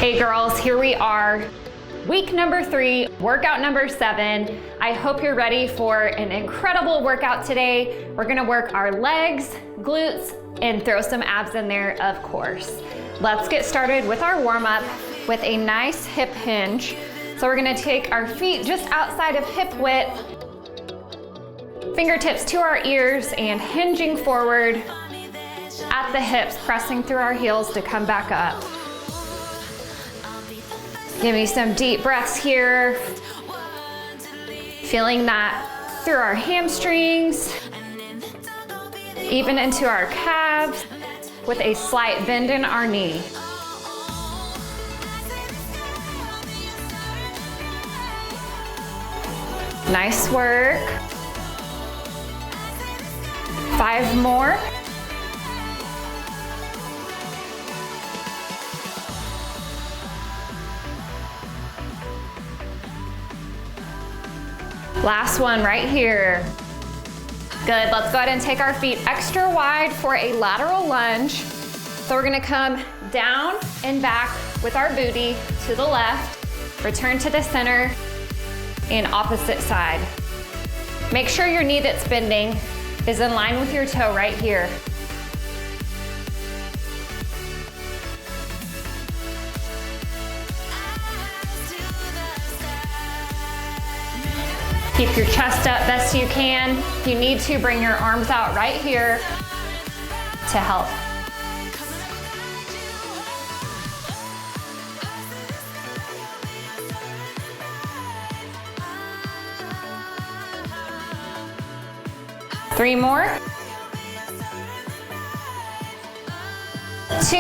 Hey girls, here we are. Week number 3, workout number 7. I hope you're ready for an incredible workout today. We're gonna work our legs, glutes, and throw some abs in there, of course. Let's get started with our warm-up with a nice hip hinge. So we're gonna take our feet just outside of hip width, fingertips to our ears and hinging forward at the hips, pressing through our heels to come back up. Give me some deep breaths here. Feeling that through our hamstrings, even into our calves, with a slight bend in our knee. Nice work. 5 more. Last one right here. Good, let's go ahead and take our feet extra wide for a lateral lunge. So we're gonna come down and back with our booty to the left, return to the center, and opposite side. Make sure your knee that's bending is in line with your toe right here. Keep your chest up best you can. If you need to, bring your arms out right here to help. Three more. 2.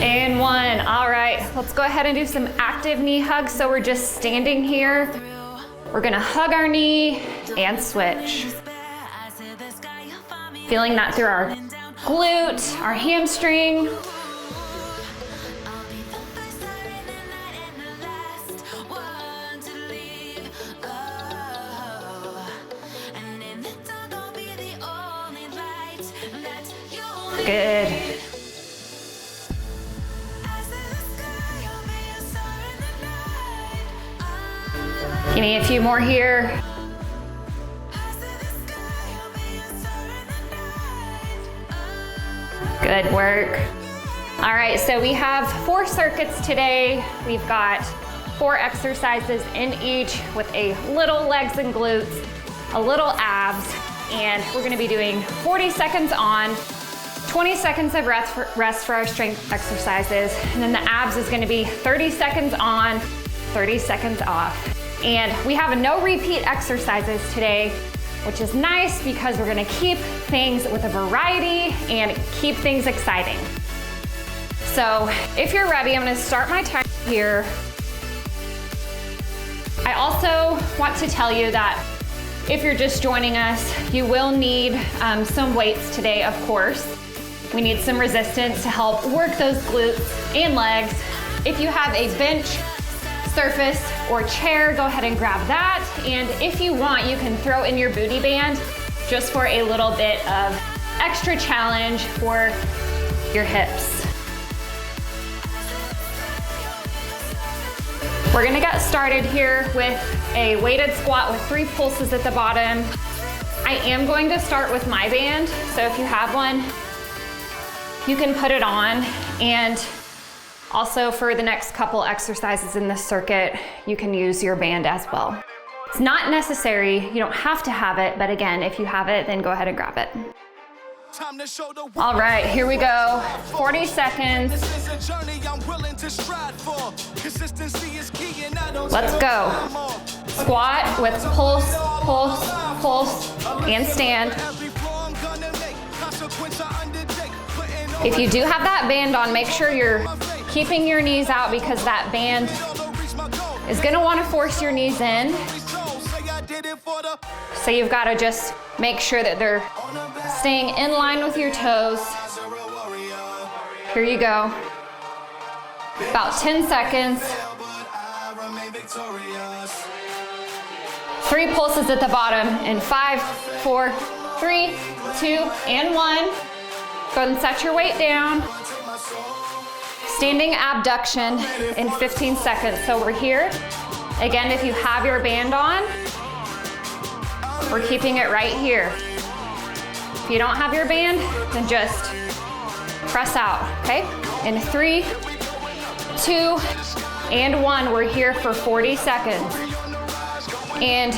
And 1. All right, let's go ahead and do some active knee hugs. So we're just standing here. We're gonna hug our knee and switch. Feeling that through our glute, our hamstring. Good. Give me a few more here. Good work. All right, so we have 4 circuits today. We've got 4 exercises in each with a little legs and glutes, a little abs, and we're gonna be doing 40 seconds on, 20 seconds of rest for our strength exercises, and then the abs is gonna be 30 seconds on, 30 seconds off. And we have no repeat exercises today, which is nice because we're gonna keep things with a variety and keep things exciting. So if you're ready, I'm gonna start my timer here. I also want to tell you that if you're just joining us, you will need some weights today, of course. We need some resistance to help work those glutes and legs. If you have a bench, surface, or chair, go ahead and grab that. And if you want, you can throw in your booty band just for a little bit of extra challenge for your hips. We're gonna get started here with a weighted squat with 3 pulses at the bottom. I am going to start with my band, so if you have one, you can put it on. And also for the next couple exercises in this circuit, you can use your band as well. It's not necessary, you don't have to have it, but again, if you have it, then go ahead and grab it. All right, here we go. 40 seconds. Let's go. Squat with pulse, pulse, pulse, and stand. If you do have that band on, make sure you're keeping your knees out because that band is gonna wanna force your knees in. So you've gotta just make sure that they're staying in line with your toes. Here you go. About 10 seconds. 3 pulses at the bottom in 5, 4, 3, 2, and 1. Go ahead and set your weight down. standing abduction in 15 seconds. So we're here. Again, if you have your band on, we're keeping it right here. If you don't have your band, then just press out, okay? In 3, 2, and 1, we're here for 40 seconds. And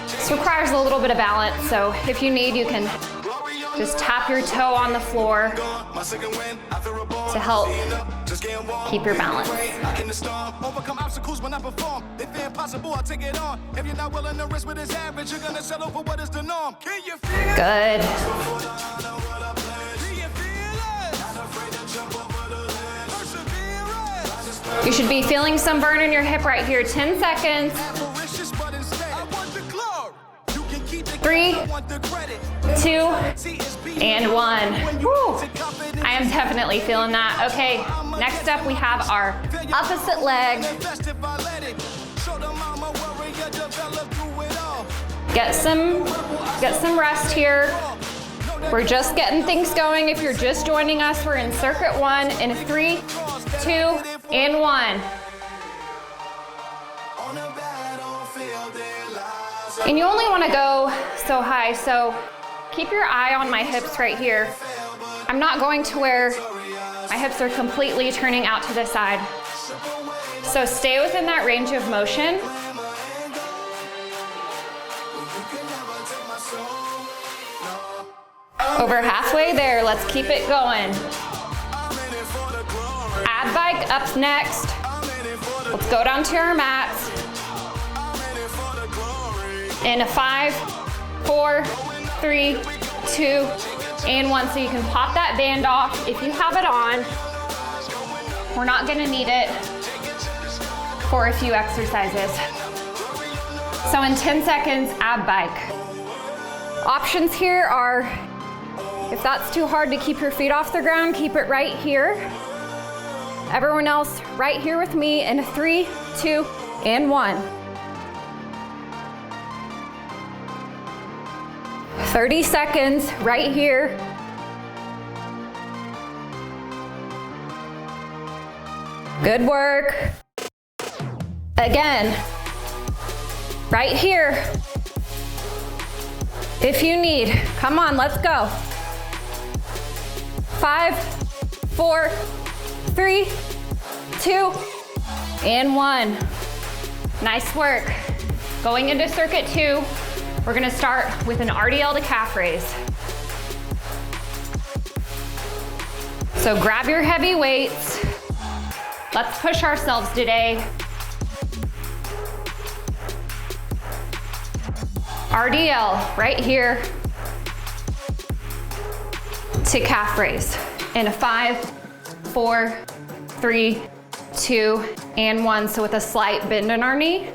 this requires a little bit of balance, so if you need, you can just tap your toe on the floor to help keep your balance. Good. You should be feeling some burn in your hip right here. 10 seconds. 3, 2, and 1. Woo. I am definitely feeling that. Okay, next up we have our opposite leg. Get some rest here. We're just getting things going. If you're just joining us, we're in circuit 1 in 3, 2, and 1. And you only want to go so high, so keep your eye on my hips right here. I'm not going to where my hips are completely turning out to the side. So stay within that range of motion. Over halfway there, let's keep it going. Ab bike up next. Let's go down to our mats. In a 5, 4, 3, 2, and 1. So you can pop that band off if you have it on. We're not gonna need it for a few exercises. So in 10 seconds, ab bike. Options here are, if that's too hard to keep your feet off the ground, keep it right here. Everyone else, right here with me in 3, 2, and 1. 30 seconds right here. Good work. Again, right here. If you need, come on, let's go. 5, 4, 3, 2, and 1. Nice work. Going into circuit 2, we're gonna start with an RDL to calf raise. So grab your heavy weights. Let's push ourselves today. RDL right here to calf raise in a 5, 4, 3, 2, and 1. So with a slight bend in our knee,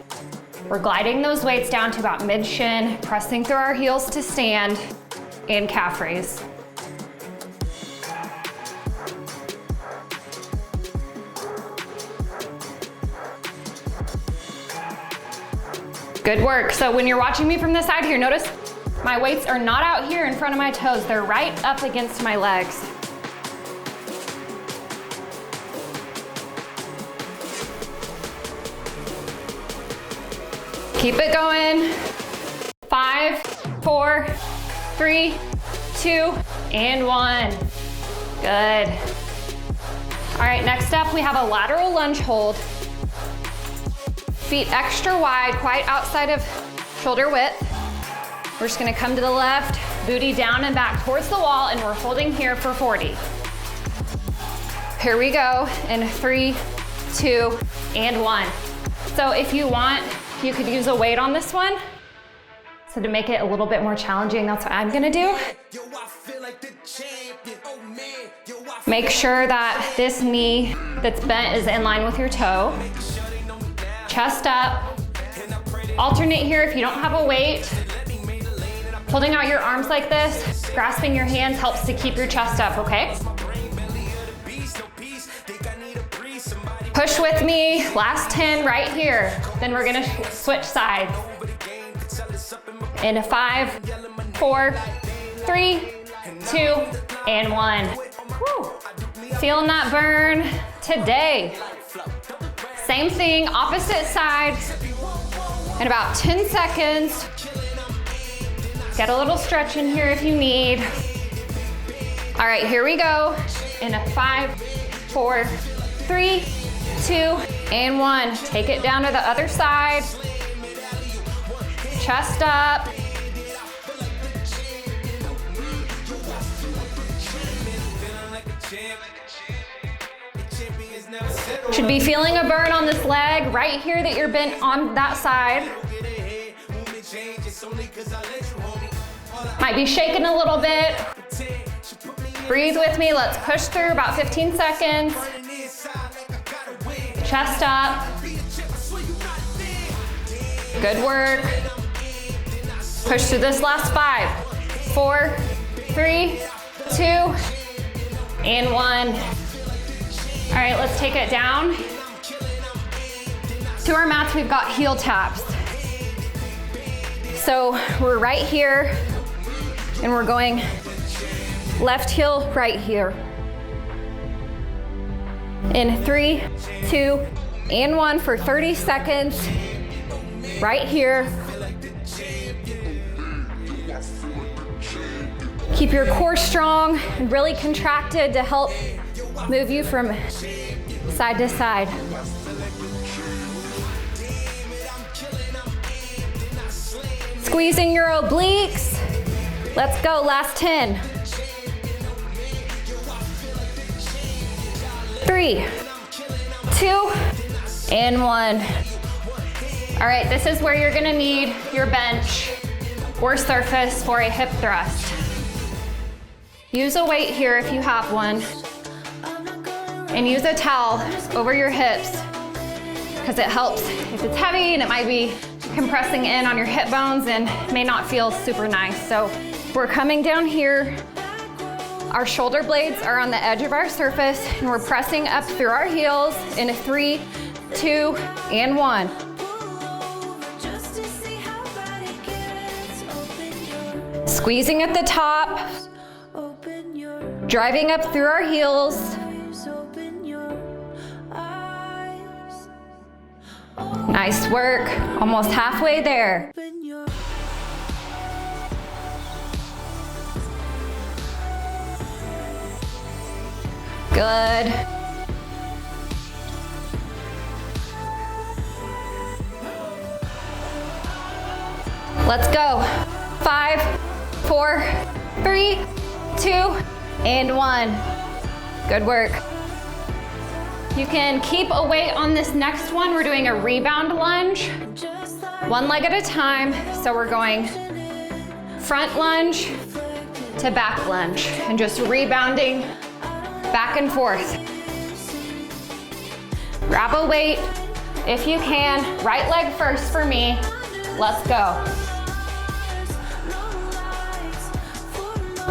we're gliding those weights down to about mid-shin, pressing through our heels to stand, and calf raise. Good work. So when you're watching me from the side here, notice my weights are not out here in front of my toes. They're right up against my legs. Keep it going. 5, 4, 3, 2, and 1. Good. All right, next up we have a lateral lunge hold. Feet extra wide, quite outside of shoulder width. We're just gonna come to the left, booty down and back towards the wall, and we're holding here for 40. Here we go in 3, 2, and 1. So if you want, you could use a weight on this one. So to make it a little bit more challenging, that's what I'm gonna do. Make sure that this knee that's bent is in line with your toe. Chest up. Alternate here if you don't have a weight. Holding out your arms like this, grasping your hands helps to keep your chest up, okay? Push with me, last 10 right here. Then we're gonna switch sides. In a 5, 4, 3, 2, and 1. Woo. Feeling that burn today. Same thing, opposite side. In about 10 seconds. Get a little stretch in here if you need. All right, here we go. In a 5, 4, 3, 2, and 1. Take it down to the other side. Chest up. Should be feeling a burn on this leg right here that you're bent on that side. Might be shaking a little bit. Breathe with me, let's push through about 15 seconds. Chest up. Good work. Push through this last 5, 4, 3, 2, and 1. All right, let's take it down. To our mats, we've got heel taps. So we're right here, and we're going left heel, right here. In 3, 2, and 1 for 30 seconds. Right here. Keep your core strong and really contracted to help move you from side to side. Squeezing your obliques. Let's go, last 10. 3, 2, and 1. All right, this is where you're gonna need your bench or surface for a hip thrust. Use a weight here if you have one, and use a towel over your hips because it helps if it's heavy and it might be compressing in on your hip bones and may not feel super nice. So we're coming down here. Our shoulder blades are on the edge of our surface and we're pressing up through our heels in a 3, 2, and 1. Squeezing at the top, driving up through our heels. Nice work, almost halfway there. Good. Let's go. 5, 4, 3, 2, and 1. Good work. You can keep a weight on this next one. We're doing a rebound lunge, one leg at a time. So we're going front lunge to back lunge and just rebounding back and forth. Grab a weight if you can. Right leg first for me. Let's go.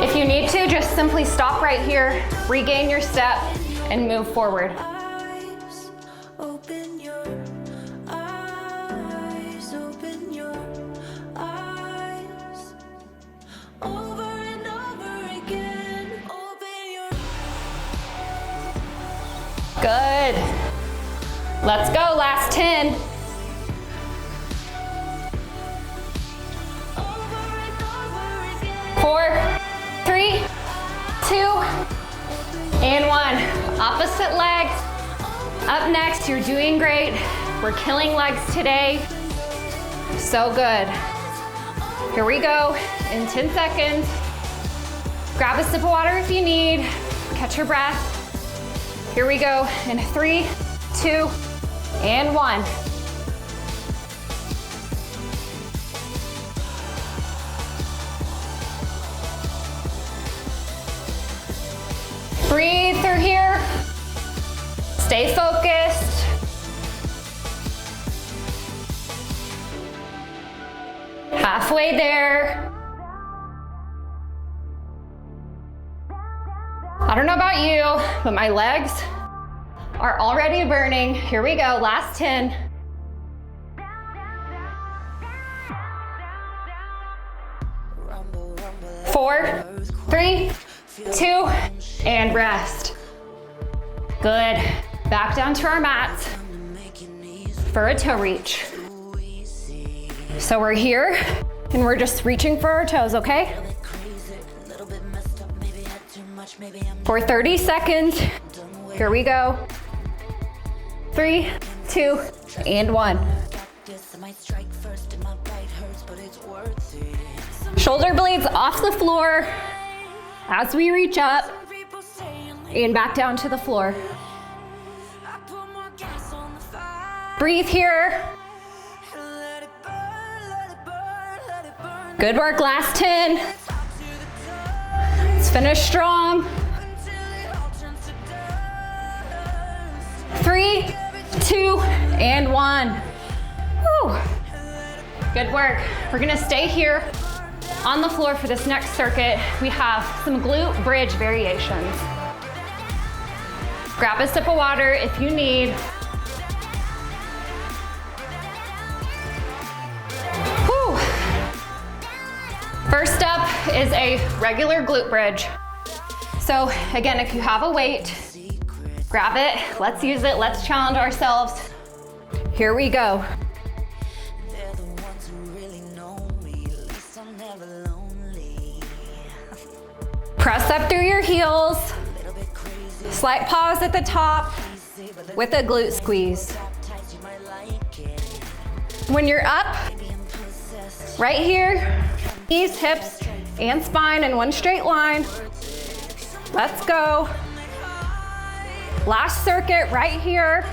If you need to, just simply stop right here, regain your step, and move forward. Good. Let's go, last 10. Four, 3, 2, and 1. Opposite leg. Up next, you're doing great. We're killing legs today. So good. Here we go in 10 seconds. Grab a sip of water if you need. Catch your breath. Here we go in 3, 2, and 1. Breathe through here. Stay focused. Halfway there. I don't know about you, but my legs are already burning. Here we go, last 10. Four, 3, 2, and rest. Good. Back down to our mats for a toe reach. So we're here and we're just reaching for our toes, okay? For 30 seconds, here we go. 3, 2, and 1. Shoulder blades off the floor as we reach up and back down to the floor. Breathe here. Good work, last 10. Let's finish strong. 3, 2, and 1. Woo. Good work. We're gonna stay here on the floor for this next circuit. We have some glute bridge variations. Grab a sip of water if you need. Whew. First up is a regular glute bridge. So again, if you have a weight, grab it, let's use it, let's challenge ourselves. Here we go. Press up through your heels. Slight pause at the top with a glute squeeze. When you're up, right here, knees, hips, and spine in one straight line. Let's go. Last circuit right here.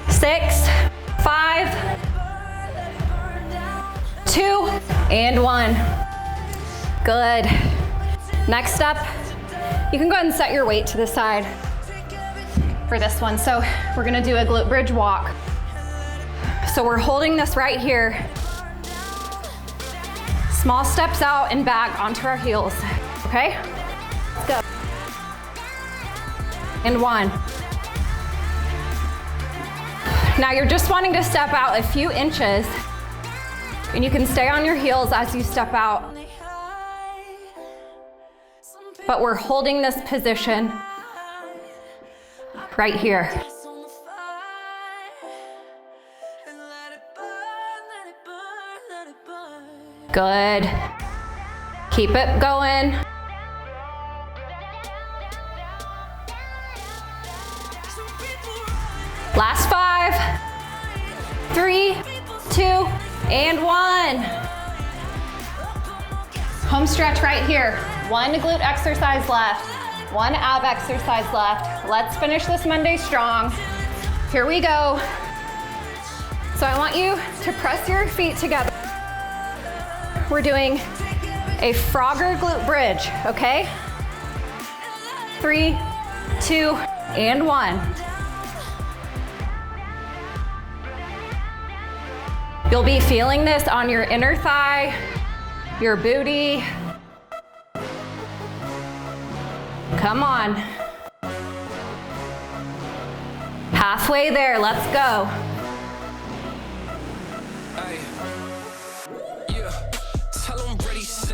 Six, 5, 2, and 1. Good. Next up, you can go ahead and set your weight to the side for this one. So we're gonna do a glute bridge walk. So we're holding this right here. Small steps out and back onto our heels, okay? Let's go. And 1. Now you're just wanting to step out a few inches, and you can stay on your heels as you step out. But we're holding this position right here. Good. Keep it going. Last 5, 3, 2, and 1. Home stretch right here. 1 glute exercise left, 1 ab exercise left. Let's finish this Monday strong. Here we go. So I want you to press your feet together. We're doing a Frogger glute bridge, okay? 3, 2, and 1. You'll be feeling this on your inner thigh, your booty. Come on. Halfway there, let's go.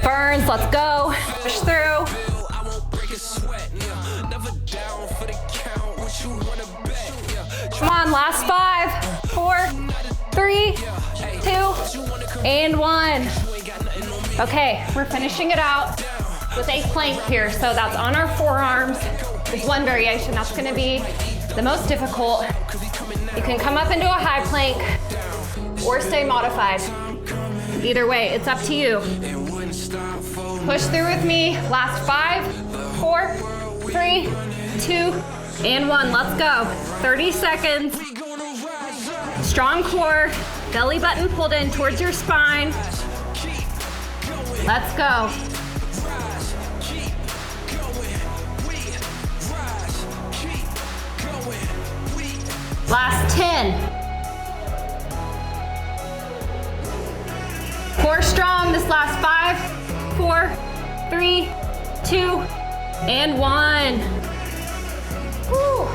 Burns, let's go. Push through. Come on, last 5, 4, 3, 2, and 1. Okay, we're finishing it out with a plank here. So that's on our forearms. There's one variation that's gonna be the most difficult. You can come up into a high plank or stay modified. Either way, it's up to you. Push through with me. Last 5, 4, 3, 2, and 1. Let's go. 30 seconds. Strong core, belly button pulled in towards your spine. Let's go. Last 10. Core strong, this last 5, 4, 3, 2, and 1. Whew.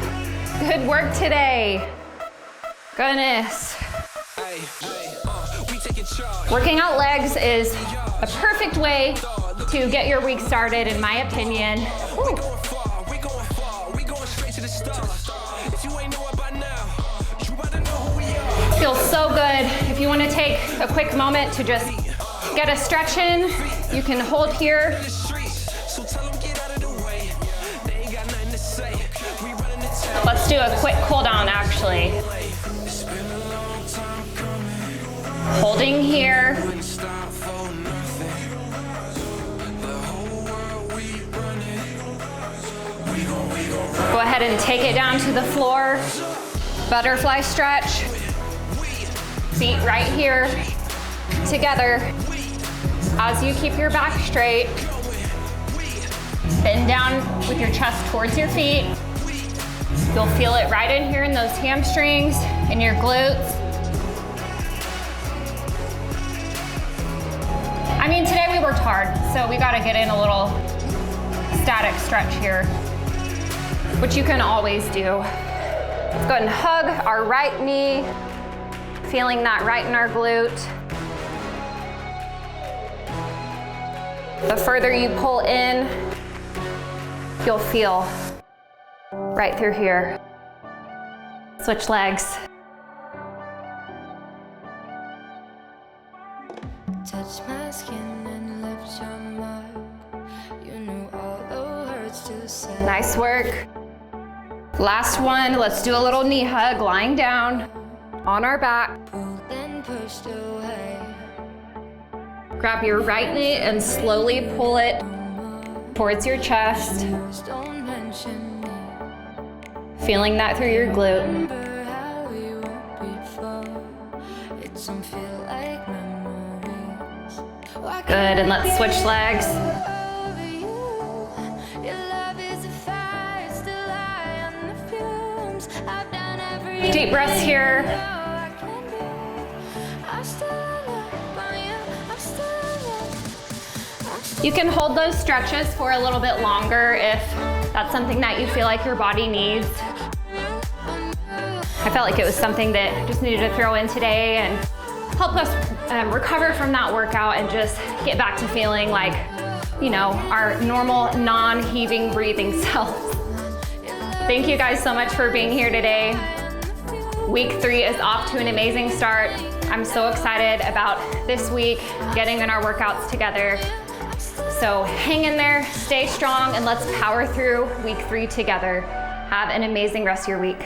Good work today. Goodness. Working out legs is a perfect way to get your week started, in my opinion. Woo. Feels so good. If you want to take a quick moment to just get a stretch in, you can hold here. Let's do a quick cool down actually. Holding here. Go ahead and take it down to the floor. Butterfly stretch. Feet right here together. As you keep your back straight, bend down with your chest towards your feet. You'll feel it right in here in those hamstrings and your glutes. I mean, today we worked hard, so we gotta get in a little static stretch here, which you can always do. Let's go ahead and hug our right knee, feeling that right in our glute. The further you pull in, you'll feel right through here. Switch legs. Touch my skin and left your mark. You knew all the words to say. Nice work. Last one, let's do a little knee hug, lying down on our back. Pulled and pushed away. Grab your right knee and slowly pull it towards your chest. Don't mention me. Feeling that through your glute. Remember how we were before. It don't feel like memories. Why Good, and let's switch legs. over you? Your love is a fire, still high on the fumes. I've done everything. Deep breaths here. I can do. I'm still alive on you. I'm still alive. You can hold those stretches for a little bit longer if that's something that you feel like your body needs. I felt like it was something that just needed to throw in today and help us recover from that workout and just get back to feeling like, you know, our normal non-heaving breathing selves. Thank you guys so much for being here today. Week 3 is off to an amazing start. I'm so excited about this week, getting in our workouts together. So hang in there, stay strong, and let's power through week 3 together. Have an amazing rest of your week.